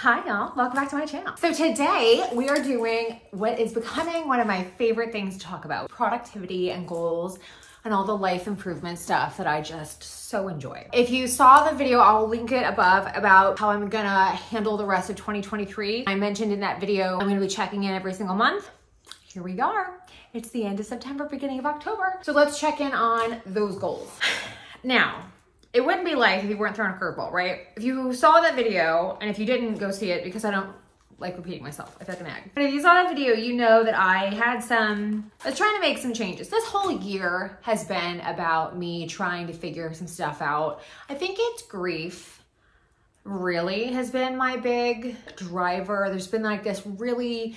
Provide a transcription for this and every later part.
Hi y'all, welcome back to my channel. So today we are doing what is becoming one of my favorite things to talk about, productivity and goals and all the life improvement stuff that I just so enjoy. If you saw the video, I'll link it above about how I'm gonna handle the rest of 2023. I mentioned in that video, I'm gonna be checking in every single month. Here we are. It's the end of September, beginning of October. So let's check in on those goals. Now, it wouldn't be life if you weren't throwing a curveball, right? If you saw that video, and if you didn't, go see it because I don't like repeating myself. I feel like an egg. But if you saw that video, you know that I was trying to make some changes. This whole year has been about me trying to figure some stuff out. I think it's grief really has been my big driver. There's been like this really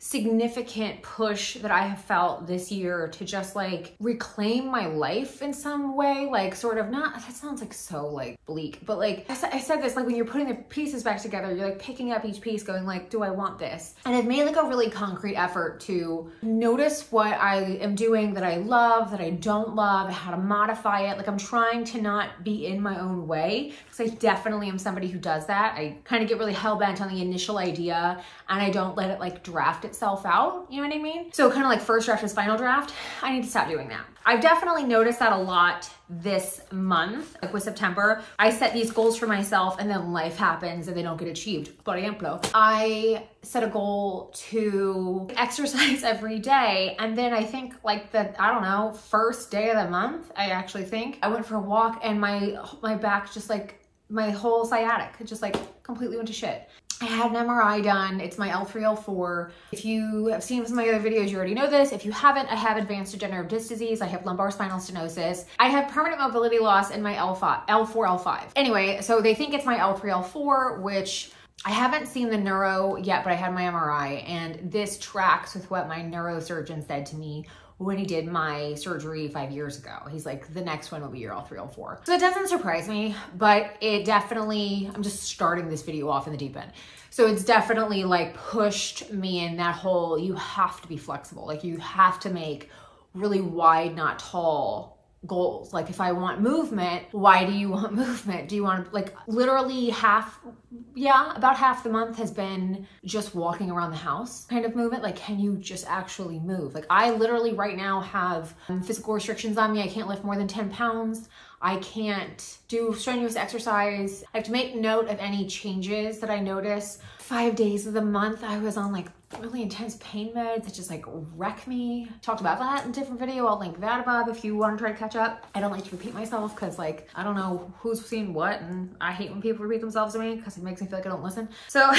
significant push that I have felt this year to just like reclaim my life in some way, like sort of not, that sounds like so like bleak, but like I said this, like when you're putting the pieces back together, you're like picking up each piece going like, do I want this? And I've made like a really concrete effort to notice what I am doing that I love, that I don't love, how to modify it. Like I'm trying to not be in my own way because I definitely am somebody who does that. I kind of get really hell-bent on the initial idea and I don't let it like draft itself out, you know what I mean? So kind of like first draft is final draft. I need to stop doing that. I've definitely noticed that a lot this month, like with September. I set these goals for myself and then life happens and they don't get achieved. Por ejemplo, I set a goal to exercise every day. And then I think like the, I don't know, first day of the month, I actually think, I went for a walk and my back just like, my whole sciatic just like completely went to shit. I had an MRI done. It's my L3, L4. If you have seen some of my other videos, you already know this. If you haven't, I have advanced degenerative disc disease. I have lumbar spinal stenosis. I have permanent mobility loss in my L4, L5. Anyway, so they think it's my L3, L4, which I haven't seen the neuro yet, but I had my MRI, and this tracks with what my neurosurgeon said to me when he did my surgery 5 years ago. He's like, the next one will be your L3, L4. So it doesn't surprise me, but it definitely, I'm just starting this video off in the deep end. So it's definitely like pushed me in that whole, you have to be flexible. Like you have to make really wide, not tall goals. Like if I want movement, why do you want movement? Do you want like literally about half the month has been just walking around the house kind of movement. Like, can you just actually move? Like I literally right now have physical restrictions on me. I can't lift more than 10 pounds. I can't do strenuous exercise. I have to make note of any changes that I notice. 5 days of the month, I was on like really intense pain meds that just like wreck me. Talked about that in a different video. I'll link that above if you want to try to catch up. I don't like to repeat myself because like, I don't know who's seen what, and I hate when people repeat themselves to me because it makes me feel like I don't listen. So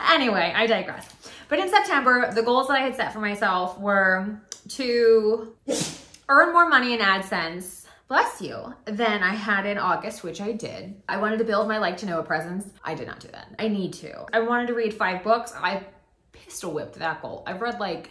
anyway, I digress. But in September, the goals that I had set for myself were to earn more money in AdSense, bless you, than I had in August, which I did. I wanted to build my like to know a presence. I did not do that. I need to. I wanted to read 5 books. I pistol whipped that goal. I've read like,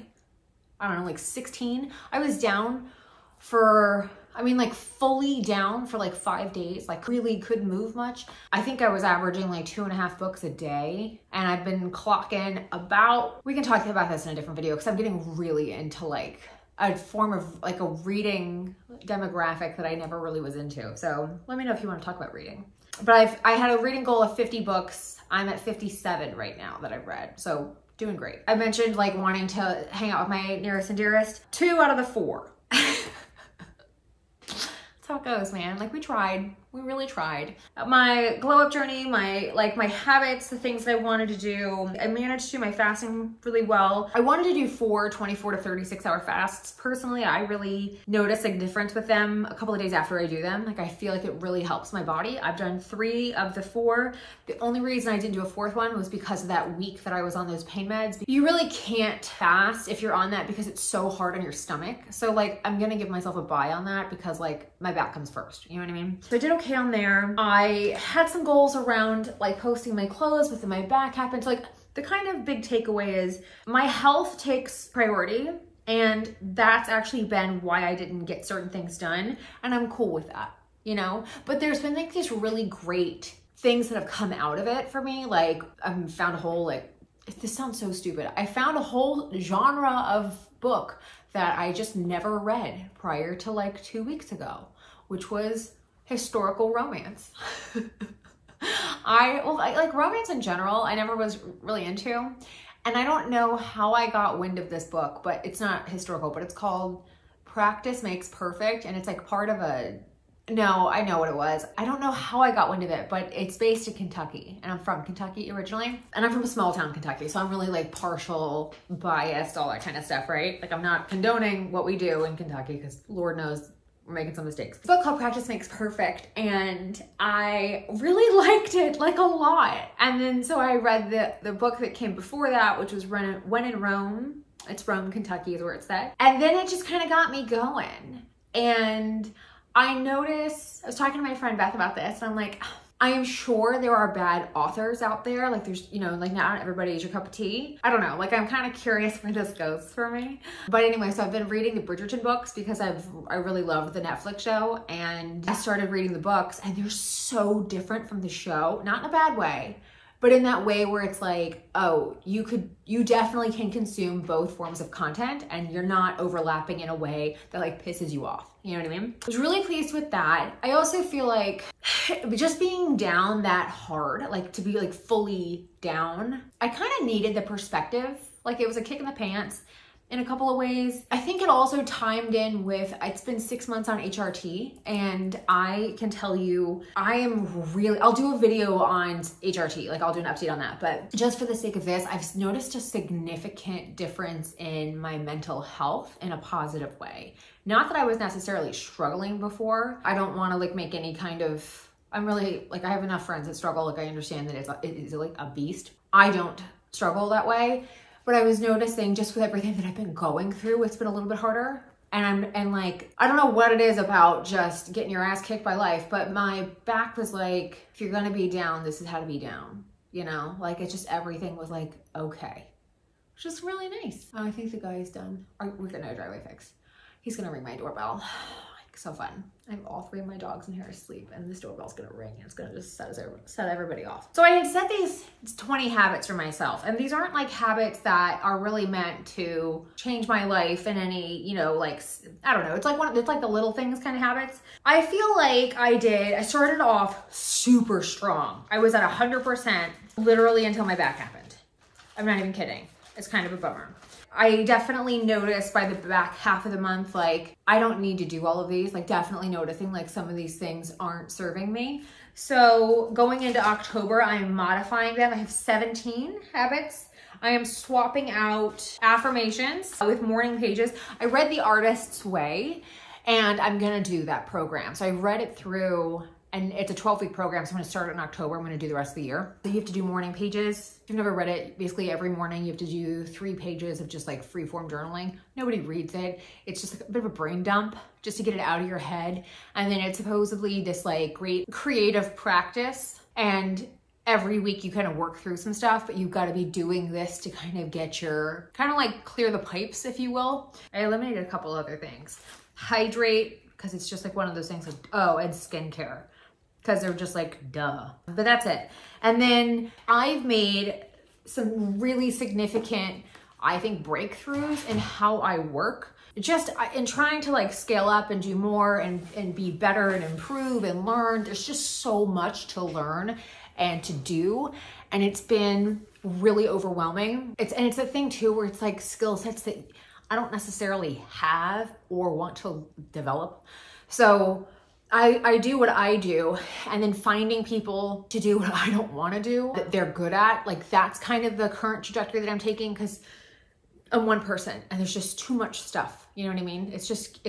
I don't know, like 16. I was down for, I mean like fully down for like 5 days, like really couldn't move much. I think I was averaging like 2.5 books a day. And I've been clocking about, we can talk about this in a different video because I'm getting really into like a form of like a reading demographic that I never really was into. So let me know if you want to talk about reading. But I had a reading goal of 50 books. I'm at 57 right now that I've read. So doing great. I mentioned like wanting to hang out with my nearest and dearest. 2 out of the 4. That's how it goes, man. Like we tried. We really tried. My glow up journey, my habits, the things that I wanted to do. I managed to do my fasting really well. I wanted to do 4 24 to 36 hour fasts. Personally, I really notice a difference with them a couple of days after I do them. Like I feel like it really helps my body. I've done 3 of the 4. The only reason I didn't do a 4th one was because of that week that I was on those pain meds. You really can't fast if you're on that because it's so hard on your stomach. So like, I'm gonna give myself a buy on that because like my back comes first, you know what I mean? So I did okay on there. I had some goals around like posting my clothes, but then my back happened. So like the kind of big takeaway is my health takes priority, and that's actually been why I didn't get certain things done. And I'm cool with that, you know? But there's been like these really great things that have come out of it for me. Like I've found a whole this sounds so stupid. I found a whole genre of book that I just never read prior to like 2 weeks ago, which was historical romance. I like romance in general, I never was really into. And I don't know how I got wind of this book, but it's not historical, but it's called Practice Makes Perfect. And it's like part of no, I know what it was. I don't know how I got wind of it, but it's based in Kentucky, and I'm from Kentucky originally. And I'm from a small town Kentucky, so I'm really like partial, biased, all that kind of stuff, right? Like I'm not condoning what we do in Kentucky because Lord knows we're making some mistakes. It's a book called Practice Makes Perfect, and I really liked it like a lot. And then so I read the book that came before that, which was When in Rome. It's Rome, Kentucky is where it's set. And then it just kind of got me going. And I noticed, I was talking to my friend Beth about this, and I'm like, I am sure there are bad authors out there. Like there's, you know, like not everybody is your cup of tea. I don't know, like I'm kind of curious where this goes for me. But anyway, so I've been reading the Bridgerton books because I really loved the Netflix show, and I started reading the books, and they're so different from the show, not in a bad way, but in that way where it's like, oh, you definitely can consume both forms of content and you're not overlapping in a way that like pisses you off. You know what I mean? I was really pleased with that. I also feel like just being down that hard, like to be like fully down, I kind of needed the perspective. Like it was a kick in the pants in a couple of ways. I think it also timed in with, it's been 6 months on HRT, and I can tell you, I'll do a video on HRT, like I'll do an update on that, but just for the sake of this, I've noticed a significant difference in my mental health in a positive way. Not that I was necessarily struggling before. I don't want to like make any kind of, I'm really, like I have enough friends that struggle, like I understand that it's like a beast. I don't struggle that way. But I was noticing just with everything that I've been going through, it's been a little bit harder. And like, I don't know what it is about just getting your ass kicked by life, but my back was like, if you're gonna be down, this is how to be down. You know, like it's just, everything was like, okay, which is really nice. I think the guy is done. We're getting a driveway fix. He's gonna ring my doorbell. So fun. I have all 3 of my dogs in here asleep, and this doorbell's gonna ring, and it's gonna just set everybody off. So I had set these 20 habits for myself, and these aren't like habits that are really meant to change my life in any, you know, like, I don't know, it's like the little things kind of habits. I feel like I started off super strong. I was at 100% literally until my back happened. I'm not even kidding. It's kind of a bummer. I definitely noticed by the back half of the month, like I don't need to do all of these, like definitely noticing like some of these things aren't serving me. So going into October, I am modifying them. I have 17 habits. I am swapping out affirmations with morning pages. I read The Artist's Way, and I'm gonna do that program. So I read it through, and it's a 12-week program, so I'm gonna start it in October. I'm gonna do the rest of the year. So you have to do morning pages. If you've never read it, basically every morning you have to do 3 pages of just like free-form journaling. Nobody reads it. It's just like a bit of a brain dump just to get it out of your head. And then it's supposedly this like great creative practice. And every week you kind of work through some stuff, but you've got to be doing this to kind of get your, kind of like clear the pipes, if you will. I eliminated a couple other things. Hydrate, because it's just like one of those things like, oh, and skincare, because they're just like, duh. But that's it. And then I've made some really significant, I think, breakthroughs in how I work. Just in trying to like scale up and do more and be better and improve and learn. There's just so much to learn and to do. And it's been really overwhelming. It's a thing too, where it's like skill sets that I don't necessarily have or want to develop. So I do what I do, and then finding people to do what I don't want to do that they're good at. Like that's kind of the current trajectory that I'm taking, because I'm one person and there's just too much stuff. You know what I mean? It's just,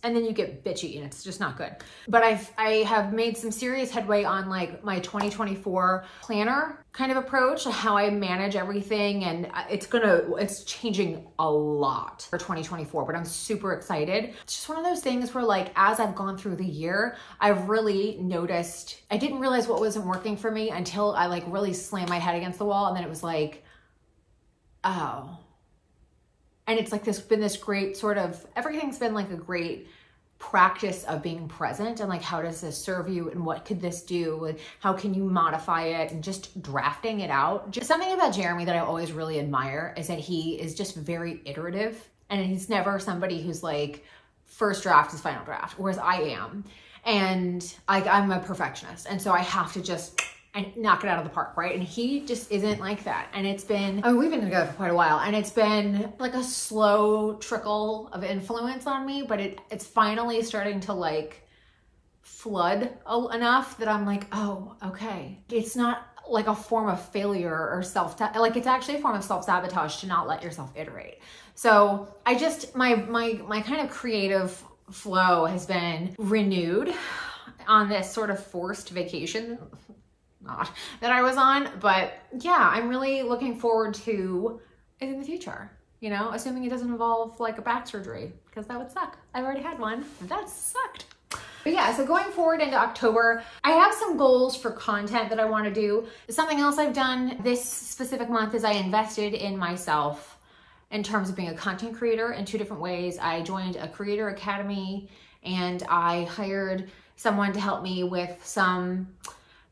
and then you get bitchy and it's just not good. But I have made some serious headway on like my 2024 planner kind of approach to how I manage everything. And it's changing a lot for 2024, but I'm super excited. It's just one of those things where like, as I've gone through the year, I've really noticed, I didn't realize what wasn't working for me until I like really slammed my head against the wall. And then it was like, oh. And it's like been this great sort of, everything's been like a great practice of being present and like, how does this serve you and what could this do? And how can you modify it, and just drafting it out. Just something about Jeremy that I always really admire is that he is just very iterative, and he's never somebody who's like, first draft is final draft, whereas I am. And I'm a perfectionist. And so I have to just and knock it out of the park, right? And he just isn't like that. And it's been, I mean, we've been together for quite a while, and it's been like a slow trickle of influence on me, but it's finally starting to like flood enough that I'm like, oh, okay. It's not like a form of failure or like it's actually a form of self-sabotage to not let yourself iterate. So I just, my kind of creative flow has been renewed on this sort of forced vacation that I was on. But yeah, I'm really looking forward to it in the future, you know, assuming it doesn't involve like a back surgery, because that would suck. I've already had one. That sucked. But yeah, so going forward into October, I have some goals for content that I want to do. Something else I've done this specific month is I invested in myself in terms of being a content creator in 2 different ways. I joined a creator academy, and I hired someone to help me with some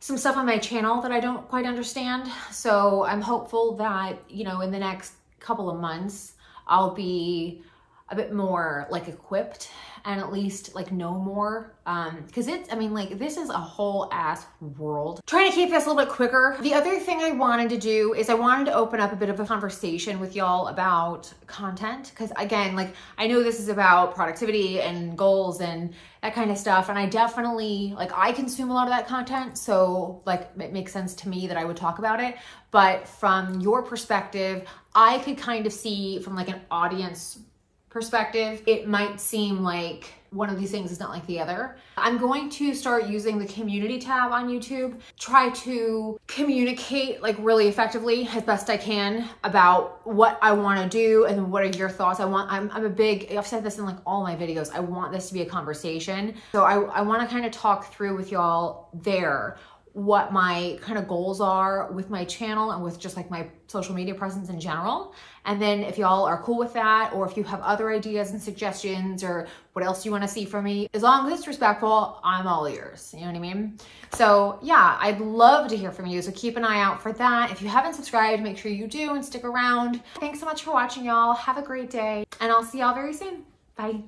stuff on my channel that I don't quite understand. So I'm hopeful that, you know, in the next couple of months, I'll be a bit more like equipped and at least like know more. Cause I mean, like this is a whole ass world. Trying to keep this a little bit quicker. The other thing I wanted to do is I wanted to open up a bit of a conversation with y'all about content. Cause again, like I know this is about productivity and goals and that kind of stuff. And I definitely, like I consume a lot of that content. So like it makes sense to me that I would talk about it. But from your perspective, I could kind of see from like an audience perspective, it might seem like one of these things is not like the other. I'm going to start using the community tab on YouTube, try to communicate like really effectively as best I can about what I want to do and what are your thoughts. I've said this in like all my videos, I want this to be a conversation. So I want to kind of talk through with y'all there what my kind of goals are with my channel and with just like my social media presence in general. And then if y'all are cool with that, or if you have other ideas and suggestions or what else you want to see from me, as long as it's respectful, I'm all ears. You know what I mean? So yeah, I'd love to hear from you. So keep an eye out for that. If you haven't subscribed, make sure you do and stick around. Thanks so much for watching, y'all. Have a great day, and I'll see y'all very soon. Bye.